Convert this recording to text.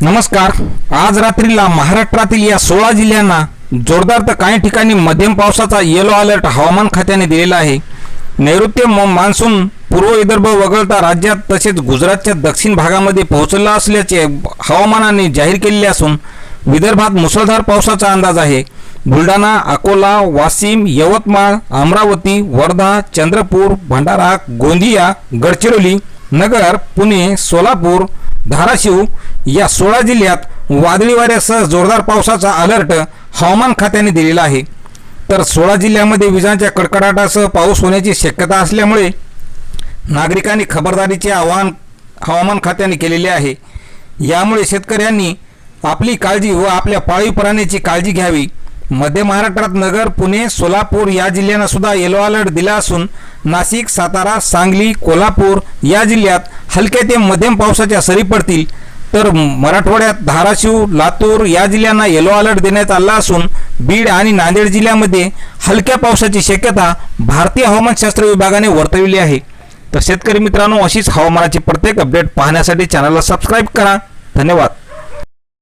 नमस्कार। आज रात्रीला महाराष्ट्रातील या 16 जिल्ह्यांना जोरदार तर काही ठिकाणी मध्यम पावसाचा येलो अलर्ट हवामान खात्याने दिलेला आहे। नैऋत्य मान्सून पूर्व विदर्भ वगळता राज्यात तसेच गुजरातच्या दक्षिण भागामध्ये पोहोचला असल्याचे हवामानाने जाहीर केलेले असून विदर्भात मुसळधार पावसाचा अंदाज आहे। बुलढाणा, अकोला, वाशिम, यवतमाळ, अमरावती, वर्धा, चंद्रपूर, भंडारा, गोंदिया, गडचिरोली, नगर, पुणे, सोलापूर, धाराशिव या 16 जिल्ह्यात वादळी वाऱ्यासह जोरदार पावसाचा अलर्ट हवामान खात्याने दिलेला आहे। तर 16 जिल्ह्यांमध्ये विजांच्या कडकडाटासह पाऊस होण्याची शक्यता असल्यामुळे नागरिकांनी खबरदारीचे आवाहन हवामान खात्याने केलेले आहे। यामुळे शेतकऱ्यांनी आपली काळजी व आपल्या पाळीव प्राण्याची काळजी घ्यावी। मध्य महाराष्ट्रात नगर, पुणे, सोलापूर या जिल्ह्यांना सुद्धा येलो अलर्ट दिला असून नाशिक, सातारा, सांगली, कोल्हापूर या जिल्ह्यात हलक्या ते मध्यम पावसाच्या सरी पडतील। तर मराठवाड्यात धाराशिव, लातूर या जिल्ह्यांना येलो अलर्ट देण्यात आला असून बीड आणि नांदेड जिल्ह्यामध्ये हलक्या पावसाची शक्यता भारतीय हवामानशास्त्र विभागाने वर्तवली आहे। तर शेतकरी मित्रांनो, अशीच हवामानाची प्रत्येक अपडेट पाहण्यासाठी चॅनलला सबस्क्राइब करा। धन्यवाद।